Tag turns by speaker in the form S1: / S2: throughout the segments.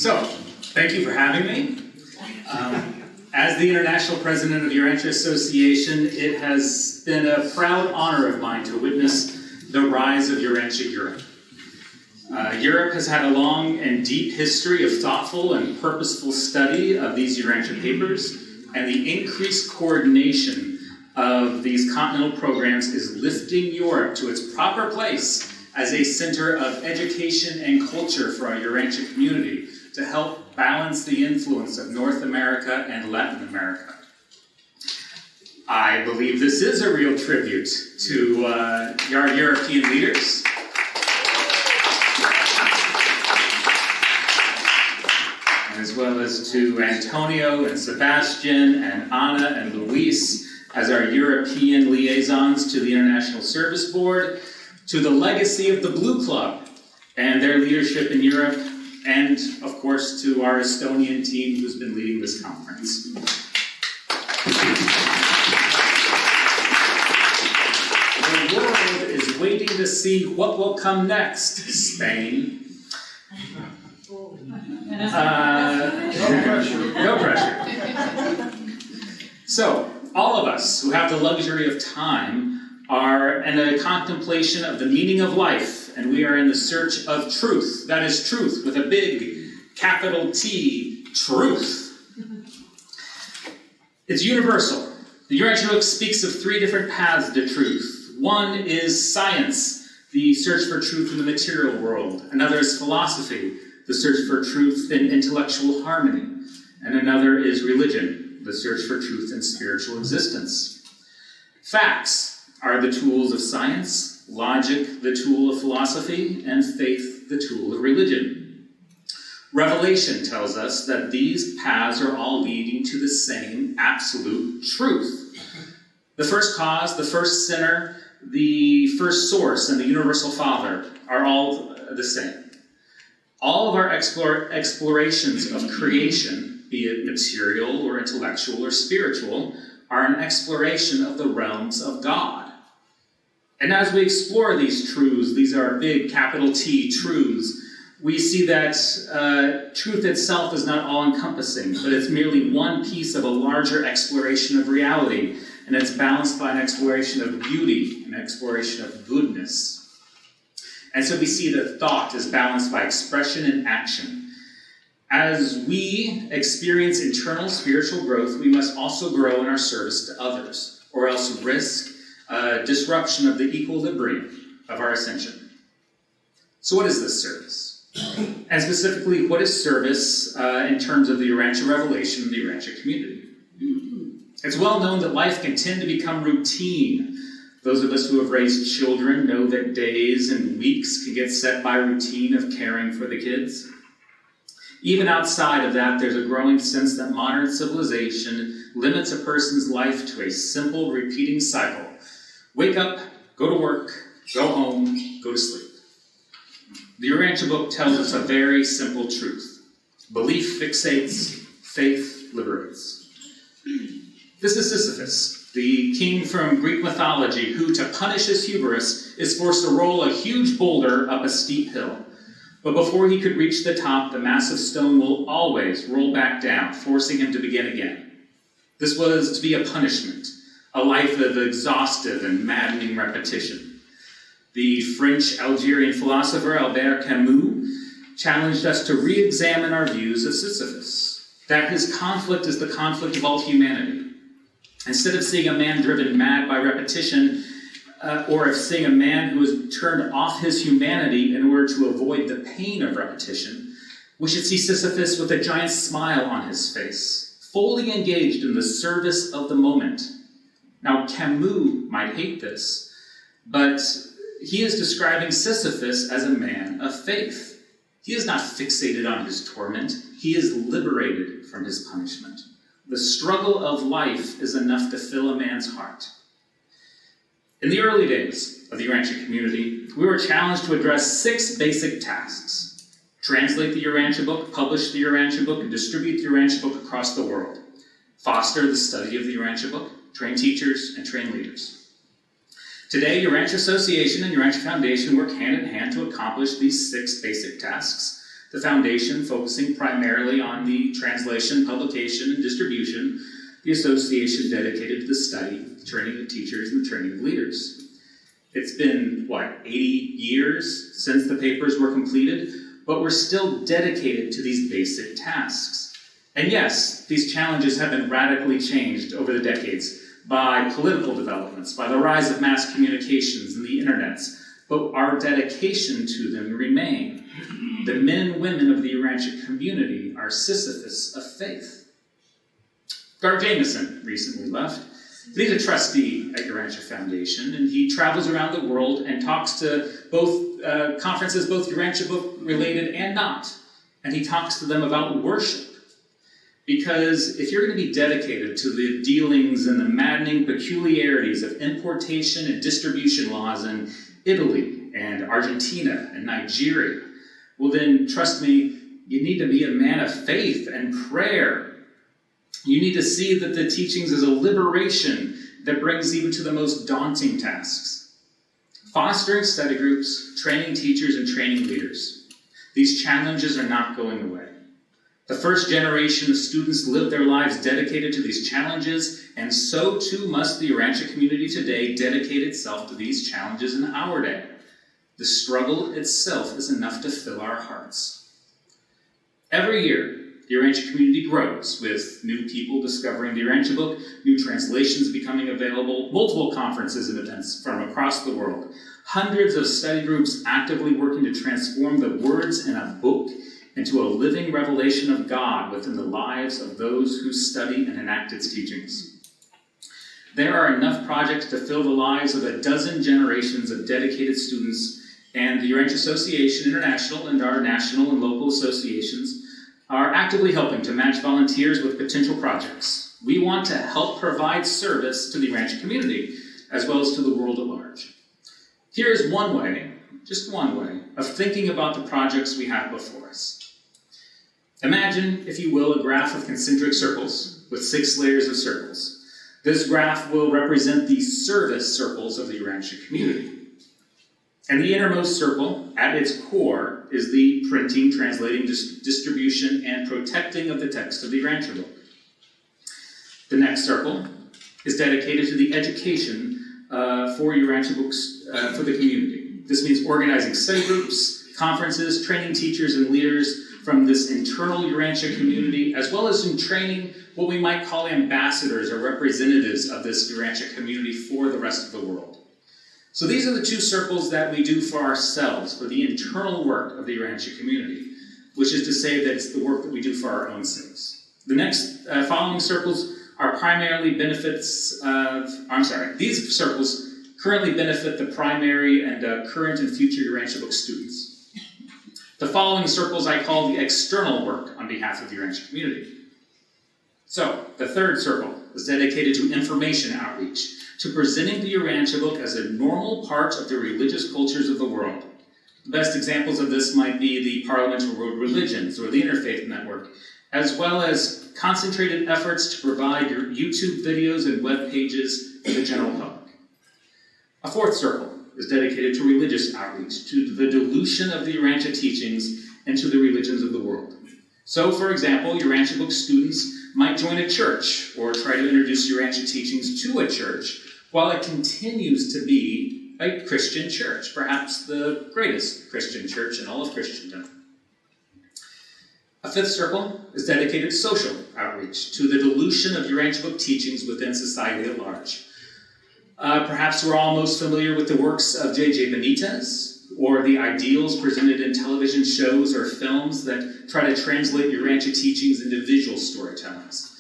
S1: So, thank you for having me. As the International President of the Urantia Association, it has been a proud honor of mine to witness the rise of Urantia Europe. Europe has had a long and deep history of thoughtful and purposeful study of these Urantia papers, and the increased coordination of these continental programs is lifting Europe to its proper place as a center of education and culture for our Urantia community to help balance the influence of North America and Latin America. I believe this is a real tribute to our European leaders. As well as to Antonio and Sebastian and Anna and Luis as our European liaisons to the International Service Board, to the legacy of the Blue Club and their leadership in Europe, and of course to our Estonian team who's been leading this conference. The world is waiting to see what will come next, Spain. No pressure. So, all of us who have the luxury of time are in a contemplation of the meaning of life, and we are in the search of truth. That is truth with a big capital T, truth. It's universal. The Urantia book speaks of three different paths to truth. One is science, the search for truth in the material world. Another is philosophy, the search for truth in intellectual harmony. And another is religion, the search for truth in spiritual existence. Facts are the tools of science, logic the tool of philosophy, and faith the tool of religion. Revelation tells us that these paths are all leading to the same absolute truth. The first cause, the first sinner, the first source, and the universal Father are all the same. All of our explorations of creation, be it material or intellectual or spiritual, are an exploration of the realms of God. And as we explore these truths, these are big capital T truths, we see that truth itself is not all-encompassing, but it's merely one piece of a larger exploration of reality, and it's balanced by an exploration of beauty, an exploration of goodness. And so we see that thought is balanced by expression and action. As we experience internal spiritual growth, we must also grow in our service to others, or else risk disruption of the equilibrium of our ascension. So what is this service? And specifically, what is service in terms of the Urantia revelation and the Urantia community? It's well known that life can tend to become routine. Those of us who have raised children know that days and weeks can get set by routine of caring for the kids. Even outside of that, there's a growing sense that modern civilization limits a person's life to a simple, repeating cycle. Wake up, go to work, go home, go to sleep. The Urantia book tells us a very simple truth. Belief fixates, faith liberates. This is Sisyphus, the king from Greek mythology, who, to punish his hubris, is forced to roll a huge boulder up a steep hill. But before he could reach the top, the massive stone will always roll back down, forcing him to begin again. This was to be a punishment, a life of exhaustive and maddening repetition. The French-Algerian philosopher Albert Camus challenged us to re-examine our views of Sisyphus, that his conflict is the conflict of all humanity. Instead of seeing a man driven mad by repetition, or of seeing a man who has turned off his humanity in order to avoid the pain of repetition, we should see Sisyphus with a giant smile on his face, fully engaged in the service of the moment. Now, Camus might hate this, but he is describing Sisyphus as a man of faith. He is not fixated on his torment. He is liberated from his punishment. The struggle of life is enough to fill a man's heart. In the early days of the Urantia community, we were challenged to address 6 basic tasks. Translate the Urantia book, publish the Urantia book, and distribute the Urantia book across the world. Foster the study of the Urantia book, train teachers, and train leaders. Today, Urantia Association and Urantia Foundation work hand in hand to accomplish these 6 basic tasks The foundation focusing primarily on the translation, publication, and distribution. The association dedicated to the study, the training of teachers, and the training of leaders. It's been, 80 years since the papers were completed, but we're still dedicated to these basic tasks. And yes, these challenges have been radically changed over the decades by political developments, by the rise of mass communications and the internets, but our dedication to them remain. The men and women of the Urantia community are Sisyphus of faith. Gar Jameson recently left. He's a trustee at Urantia Foundation, and he travels around the world and talks to both conferences, both Urantia book related and not. And he talks to them about worship. Because if you're going to be dedicated to the dealings and the maddening peculiarities of importation and distribution laws in Italy and Argentina and Nigeria, well then, trust me, you need to be a man of faith and prayer. You need to see that the teachings is a liberation that brings even to the most daunting tasks. Fostering study groups, training teachers, and training leaders. These challenges are not going away. The first generation of students live their lives dedicated to these challenges, and so too must the Urantia community today dedicate itself to these challenges in our day. The struggle itself is enough to fill our hearts. Every year, the Urantia community grows, with new people discovering the Urantia book, new translations becoming available, multiple conferences and events from across the world, hundreds of study groups actively working to transform the words in a book into a living revelation of God within the lives of those who study and enact its teachings. There are enough projects to fill the lives of a dozen generations of dedicated students, and the Urantia Association International and our national and local associations are actively helping to match volunteers with potential projects. We want to help provide service to the Urantia community, as well as to the world at large. Here is one way, just one way, of thinking about the projects we have before us. Imagine, if you will, a graph of concentric circles with 6 layers of circles. This graph will represent the service circles of the Urantia community. And the innermost circle, at its core, is the printing, translating, distribution, and protecting of the text of the Urantia book. The next circle is dedicated to the education for Urantia books for the community. This means organizing study groups, conferences, training teachers and leaders from this internal Urantia community, as well as in training what we might call ambassadors or representatives of this Urantia community for the rest of the world. So these are the 2 circles that we do for ourselves, for the internal work of the Urantia community, which is to say that it's the work that we do for our own sakes. The next following circles are primarily benefits of, these circles currently benefit the primary and current and future Urantia book students. The following circles I call the external work on behalf of the Urantia community. So, the third circle is dedicated to information outreach, to presenting the Urantia book as a normal part of the religious cultures of the world. The best examples of this might be the Parliamentary World Religions or the Interfaith Network, as well as concentrated efforts to provide your YouTube videos and web pages to the general public. A fourth circle is dedicated to religious outreach, to the dilution of the Urantia teachings into the religions of the world. So, for example, Urantia book students might join a church or try to introduce Urantia teachings to a church while it continues to be a Christian church, perhaps the greatest Christian church in all of Christendom. A fifth circle is dedicated to social outreach, to the dilution of Urantia book teachings within society at large. Perhaps we're all most familiar with the works of J.J. Benitez, or the ideals presented in television shows or films that try to translate Urantia teachings into visual storytellings.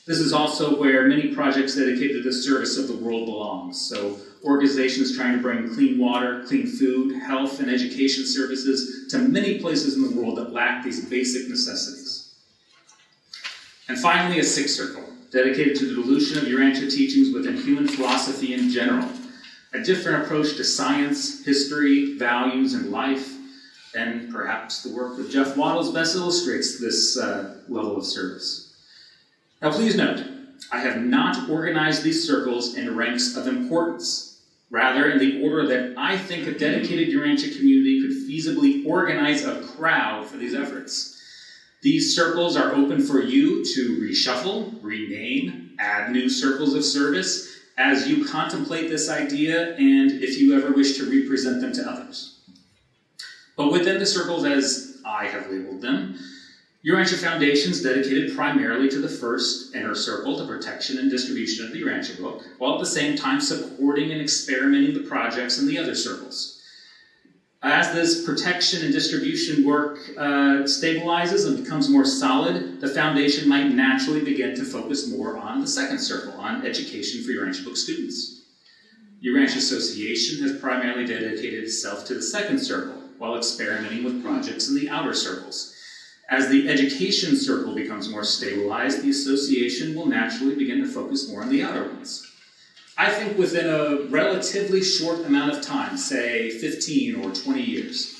S1: This is also where many projects dedicated to the service of the world belongs. So organizations trying to bring clean water, clean food, health, and education services to many places in the world that lack these basic necessities. And finally, a sixth circle, dedicated to the dilution of Urantia teachings within human philosophy in general, a different approach to science, history, values, and life, and perhaps the work of Jeff Waddles best illustrates this level of service. Now please note, I have not organized these circles in ranks of importance. Rather, in the order that I think a dedicated Urantia community could feasibly organize a crowd for these efforts. These circles are open for you to reshuffle, rename, add new circles of service as you contemplate this idea and if you ever wish to represent them to others. But within the circles, as I have labeled them, Urantia Foundation is dedicated primarily to the first inner circle, the protection and distribution of the Urantia book, while at the same time supporting and experimenting the projects in the other circles. As this protection and distribution work stabilizes and becomes more solid, the foundation might naturally begin to focus more on the second circle, on education for Urantia book students. Urantia Association has primarily dedicated itself to the second circle, while experimenting with projects in the outer circles. As the education circle becomes more stabilized, the association will naturally begin to focus more on the outer ones. I think within a relatively short amount of time, say 15 or 20 years,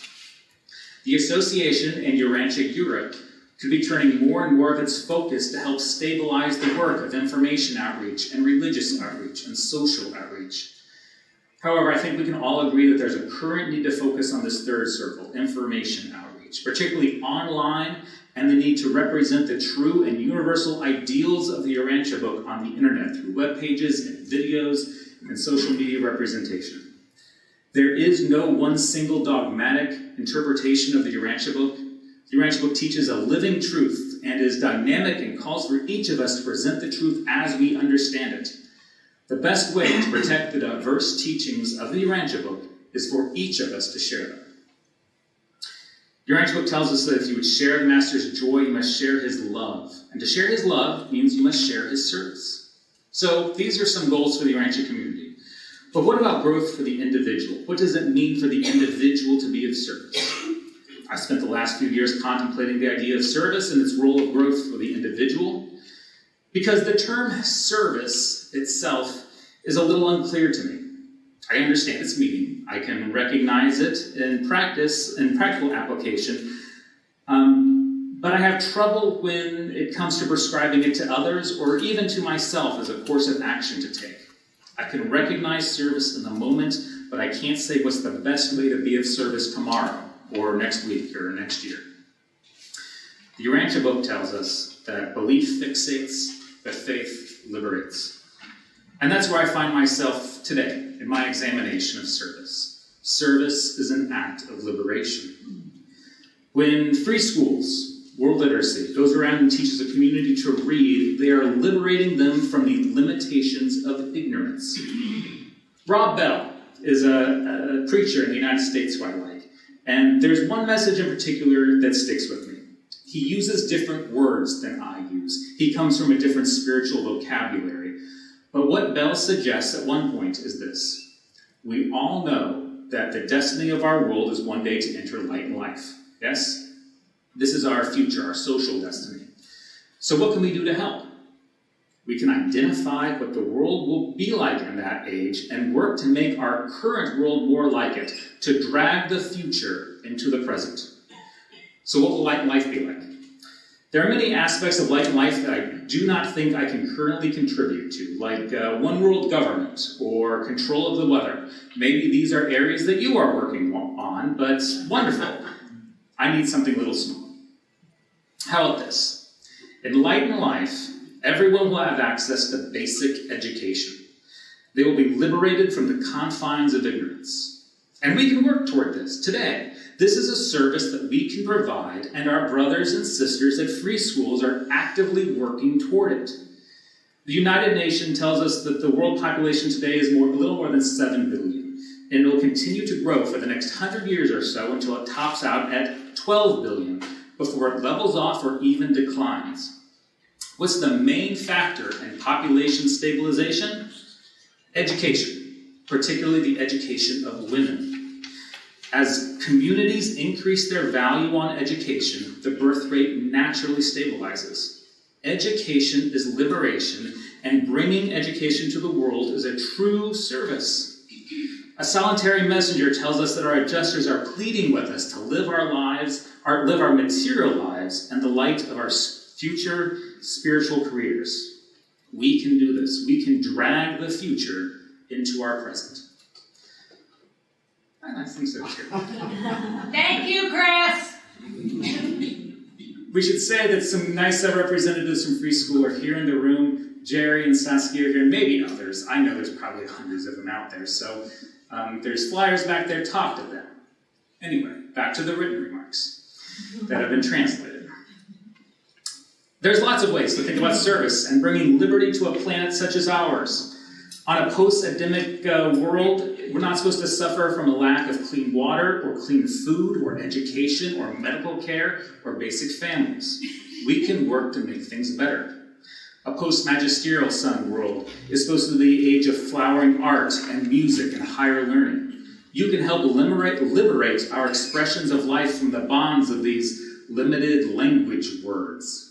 S1: the association and Urantia Europe could be turning more and more of its focus to help stabilize the work of information outreach and religious outreach and social outreach. However, I think we can all agree that there's a current need to focus on this third circle, information outreach, particularly online, and the need to represent the true and universal ideals of the Urantia book on the internet through web pages and videos and social media representation. There is no one single dogmatic interpretation of the Urantia book. The Urantia book teaches a living truth and is dynamic and calls for each of us to present the truth as we understand it. The best way to protect the diverse teachings of the Urantia book is for each of us to share them. The Urantia book tells us that if you would share the Master's joy, you must share his love. And to share his love means you must share his service. So these are some goals for the Urantia community. But what about growth for the individual? What does it mean for the individual to be of service? I've spent the last few years contemplating the idea of service and its role of growth for the individual, because the term service itself is a little unclear to me. I understand its meaning. I can recognize it in practice, in practical application, but I have trouble when it comes to prescribing it to others or even to myself as a course of action to take. I can recognize service in the moment, but I can't say what's the best way to be of service tomorrow or next week or next year. The Urantia book tells us that belief fixates, but faith liberates. And that's where I find myself today in my examination of service. Service is an act of liberation. When free schools, world literacy, goes around and teaches a community to read, they are liberating them from the limitations of ignorance. Rob Bell is a preacher in the United States who I like, and there's one message in particular that sticks with me. He uses different words than I use. He comes from a different spiritual vocabulary. But what Bell suggests at one point is this: we all know that the destiny of our world is one day to enter light and life. Yes? This is our future, our social destiny. So what can we do to help? We can identify what the world will be like in that age and work to make our current world more like it, to drag the future into the present. So what will light and life be like? There are many aspects of light and life that I do not think I can currently contribute to, like one world government or control of the weather. Maybe these are areas that you are working on, but wonderful. I need something a little small. How about this? In light and life, everyone will have access to basic education. They will be liberated from the confines of ignorance. And we can work toward this today. This is a service that we can provide, and our brothers and sisters at free schools are actively working toward it. The United Nations tells us that the world population today is a little more than 7 billion, and it will continue to grow for the next 100 years or so until it tops out at 12 billion, before it levels off or even declines. What's the main factor in population stabilization? Education, particularly the education of women. As communities increase their value on education, the birth rate naturally stabilizes. Education is liberation, and bringing education to the world is a true service. A solitary messenger tells us that our adjusters are pleading with us to live our lives, live our material lives, in the light of our future spiritual careers. We can do this. We can drag the future into our present. I think so too.
S2: Thank you, Chris.
S1: We should say that some nice representatives from Free School are here in the room. Jerry and Saskia are here, and maybe others. I know there's probably hundreds of them out there, so there's flyers back there. Talk to them. Anyway, back to the written remarks that have been translated. There's lots of ways to think about service and bringing liberty to a planet such as ours. On a post-endemic world, we're not supposed to suffer from a lack of clean water, or clean food, or education, or medical care, or basic families. We can work to make things better. A post-magisterial sun world is supposed to be the age of flowering art and music and higher learning. You can help liberate our expressions of life from the bonds of these limited language words.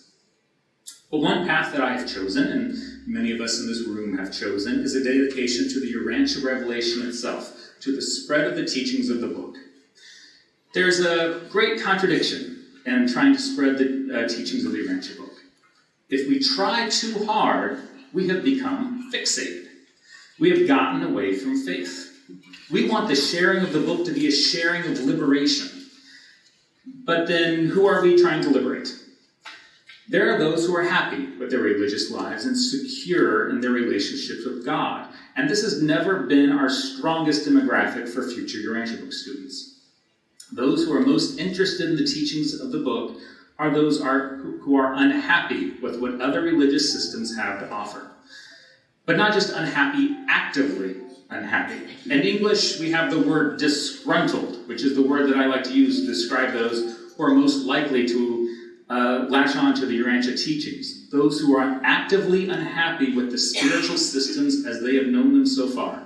S1: But one path that I have chosen, and many of us in this room have chosen, is a dedication to the Urantia revelation itself, to the spread of the teachings of the book. There's a great contradiction in trying to spread the teachings of the Urantia book. If we try too hard, we have become fixated. We have gotten away from faith. We want the sharing of the book to be a sharing of liberation. But then who are we trying to liberate? There are those who are happy with their religious lives and secure in their relationships with God. And this has never been our strongest demographic for future Urantia book students. Those who are most interested in the teachings of the book are those who are unhappy with what other religious systems have to offer. But not just unhappy, actively unhappy. In English, we have the word disgruntled, which is the word that I like to use to describe those who are most likely to latch on to the Urantia teachings, those who are actively unhappy with the spiritual systems as they have known them so far,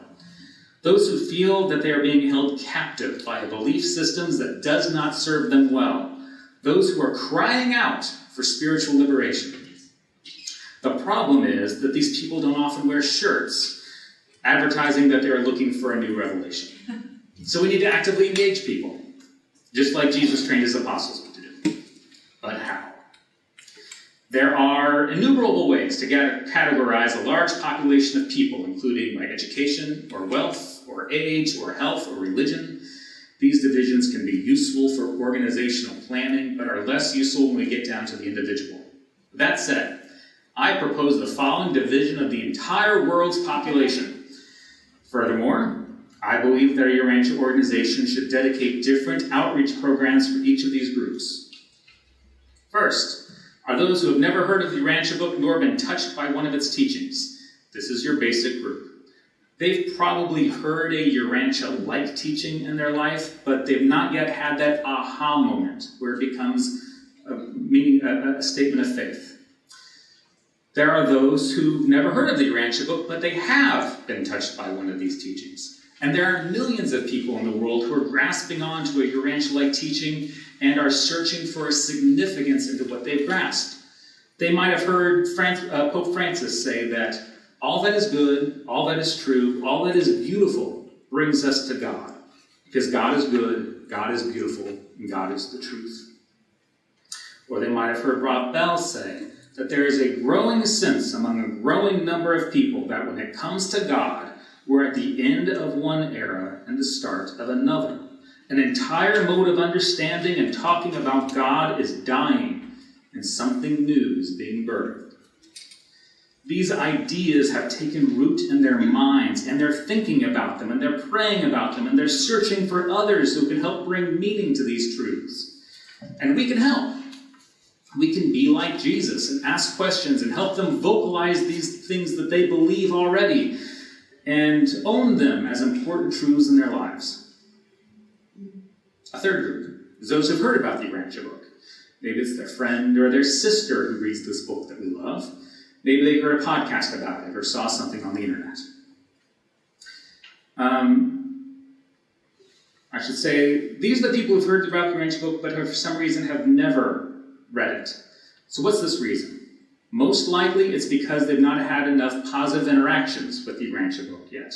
S1: those who feel that they are being held captive by belief systems that does not serve them well, those who are crying out for spiritual liberation. The problem is that these people don't often wear shirts advertising that they are looking for a new revelation. So we need to actively engage people, just like Jesus trained his apostles to do. But how? There are innumerable ways to categorize a large population of people, including by education, or wealth, or age, or health, or religion. These divisions can be useful for organizational planning, but are less useful when we get down to the individual. That said, I propose the following division of the entire world's population. Furthermore, I believe that a Urantia organization should dedicate different outreach programs for each of these groups. First, are those who have never heard of the Urantia book nor been touched by one of its teachings. This is your basic group. They've probably heard a Urantia-like teaching in their life, but they've not yet had that aha moment where it becomes a statement of faith. There are those who've never heard of the Urantia book, but they have been touched by one of these teachings. And there are millions of people in the world who are grasping onto a Urantia-like teaching and are searching for a significance into what they've grasped. They might have heard Pope Francis say that all that is good, all that is true, all that is beautiful brings us to God. Because God is good, God is beautiful, and God is the truth. Or they might have heard Rob Bell say that there is a growing sense among a growing number of people that when it comes to God, we're at the end of one era and the start of another. An entire mode of understanding and talking about God is dying, and something new is being birthed. These ideas have taken root in their minds, and they're thinking about them, and they're praying about them, and they're searching for others who can help bring meaning to these truths. And we can help. We can be like Jesus and ask questions and help them vocalize these things that they believe already and own them as important truths in their lives. A third group is those who've heard about the Urantia book. Maybe it's their friend or their sister who reads this book that we love. Maybe they heard a podcast about it or saw something on the internet. I should say, these are the people who've heard about the Urantia book but for some reason have never read it. So what's this reason? Most likely it's because they've not had enough positive interactions with the Urantia book yet.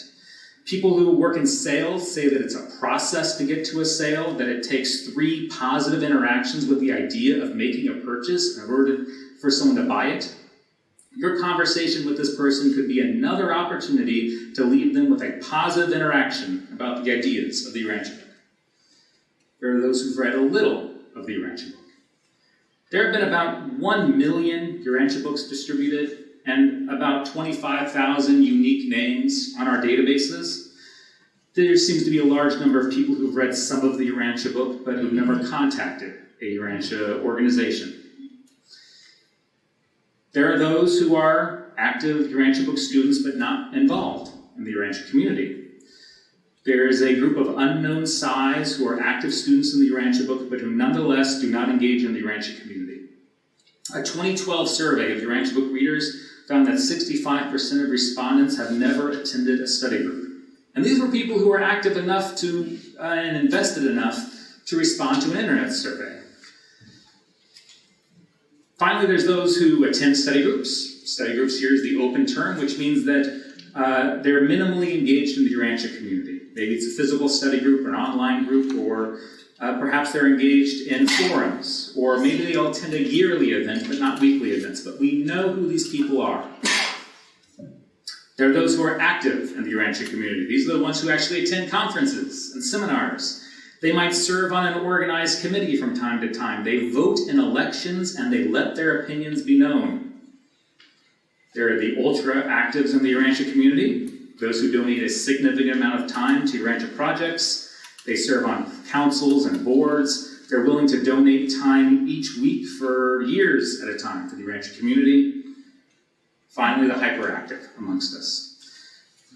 S1: People who work in sales say that it's a process to get to a sale, that it takes 3 positive interactions with the idea of making a purchase in order for someone to buy it. Your conversation with this person could be another opportunity to leave them with a positive interaction about the ideas of the Urantia book. There are those who've read a little of the Urantia book. There have been about 1 million Urantia books distributed and about 25,000 unique names on our databases. There seems to be a large number of people who've read some of the Urantia book but who've never contacted a Urantia organization. There are those who are active Urantia book students but not involved in the Urantia community. There is a group of unknown size who are active students in the Urantia book but who nonetheless do not engage in the Urantia community. A 2012 survey of Urantia book readers found that 65% of respondents have never attended a study group. And these were people who were active enough to and invested enough to respond to an internet survey. Finally, there's those who attend study groups. Study groups here is the open term, which means that they're minimally engaged in the Urantia community. Maybe it's a physical study group or an online group, or perhaps they're engaged in forums, or maybe they'll attend a yearly event but not weekly events. But we know who these people are. There are those who are active in the Urantia community. These are the ones who actually attend conferences and seminars. They might serve on an organized committee from time to time. They vote in elections and they let their opinions be known. There are the ultra-actives in the Urantia community, those who donate a significant amount of time to Urantia projects. They serve on councils and boards. They're willing to donate time each week for years at a time to the Urantia community. Finally, the hyperactive amongst us.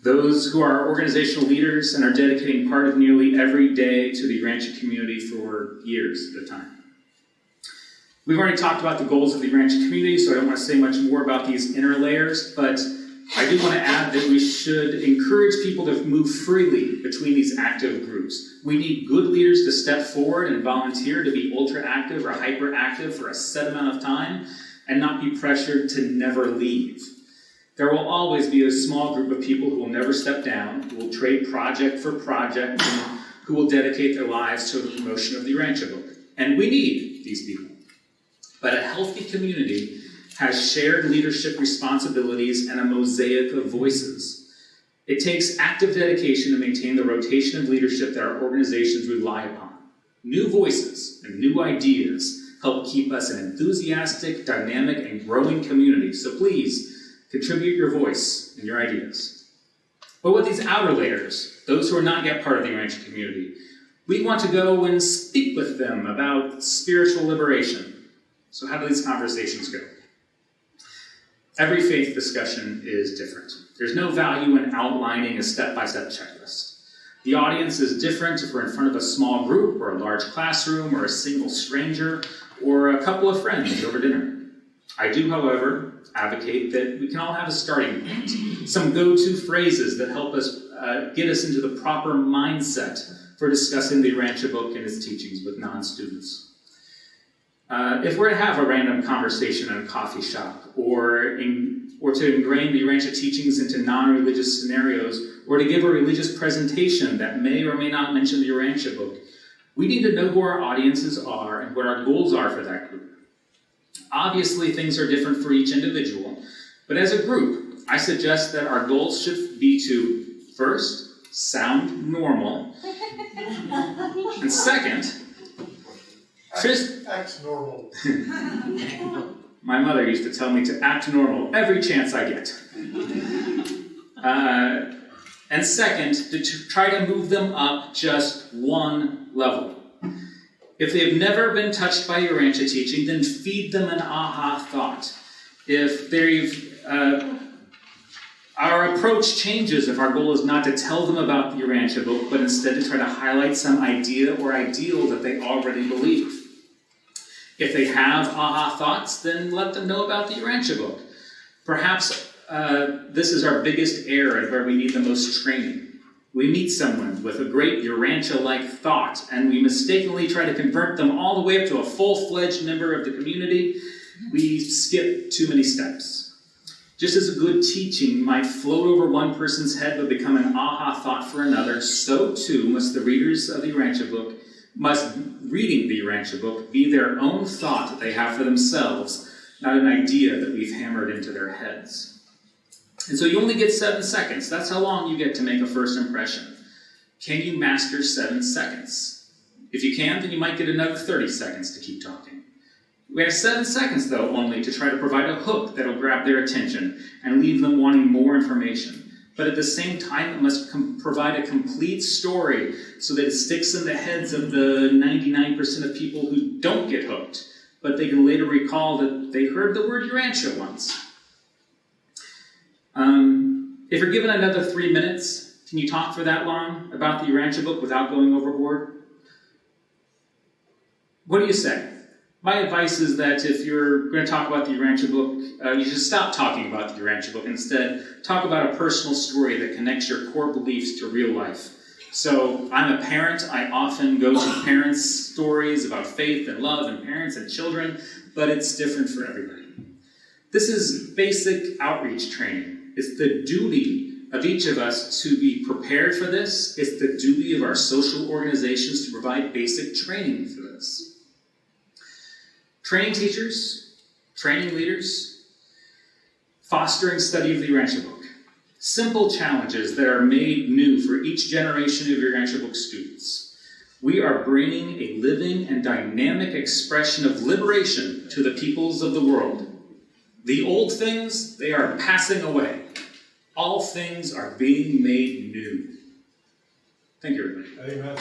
S1: Those who are organizational leaders and are dedicating part of nearly every day to the Urantia community for years at a time. We've already talked about the goals of the Urantia community, so I don't want to say much more about these inner layers, but I do want to add that we should encourage people to move freely between these active groups. We need good leaders to step forward and volunteer to be ultra-active or hyperactive for a set amount of time and not be pressured to never leave. There will always be a small group of people who will never step down, who will trade project for project, and who will dedicate their lives to the promotion of the Urantia book. And we need these people. But a healthy community has shared leadership responsibilities and a mosaic of voices. It takes active dedication to maintain the rotation of leadership that our organizations rely upon. New voices and new ideas help keep us an enthusiastic, dynamic, and growing community. So please, contribute your voice and your ideas. But with these outer layers, those who are not yet part of the Urantia community, we want to go and speak with them about spiritual liberation. So how do these conversations go? Every faith discussion is different. There's no value in outlining a step-by-step checklist. The audience is different if we're in front of a small group or a large classroom or a single stranger or a couple of friends over dinner. I do, however, advocate that we can all have a starting point, some go-to phrases that help us get us into the proper mindset for discussing the Urantia book and its teachings with non-students. If we're to have a random conversation in a coffee shop, or to ingrain the Urantia teachings into non-religious scenarios, or to give a religious presentation that may or may not mention the Urantia book, we need to know who our audiences are and what our goals are for that group. Obviously, things are different for each individual, but as a group, I suggest that our goals should be to, first, sound normal, and second,
S3: act normal.
S1: My mother used to tell me to act normal every chance I get. And second, to try to move them up just one level. If they've never been touched by Urantia teaching, then feed them an aha thought. If our approach changes if our goal is not to tell them about the Urantia book, but instead to try to highlight some idea or ideal that they already believe. If they have aha thoughts, then let them know about the Urantia book. Perhaps this is our biggest error and where we need the most training. We meet someone with a great Urantia-like thought, and we mistakenly try to convert them all the way up to a full-fledged member of the community. We skip too many steps. Just as a good teaching might float over one person's head but become an aha thought for another, so too must the readers of the Urantia book, reading the Urantia book, be their own thought that they have for themselves, not an idea that we've hammered into their heads. And so you only get 7 seconds. That's how long you get to make a first impression. Can you master 7 seconds? If you can, then you might get another 30 seconds to keep talking. We have 7 seconds, though, only to try to provide a hook that'll grab their attention and leave them wanting more information. But at the same time, it must provide a complete story so that it sticks in the heads of the 99% of people who don't get hooked, but they can later recall that they heard the word Urantia once. If you're given another 3 minutes, can you talk for that long about the Urantia book without going overboard? What do you say? My advice is that if you're going to talk about the Urantia book, you should stop talking about the Urantia book. Instead, talk about a personal story that connects your core beliefs to real life. So, I'm a parent. I often go to parents' stories about faith and love and parents and children, but it's different for everybody. This is basic outreach training. It's the duty of each of us to be prepared for this. It's the duty of our social organizations to provide basic training for this. Training teachers, training leaders, fostering study of the Urantia book. Simple challenges that are made new for each generation of Urantia book students. We are bringing a living and dynamic expression of liberation to the peoples of the world. The old things, they are passing away. All things are being made new. Thank you, everybody.
S3: Amen.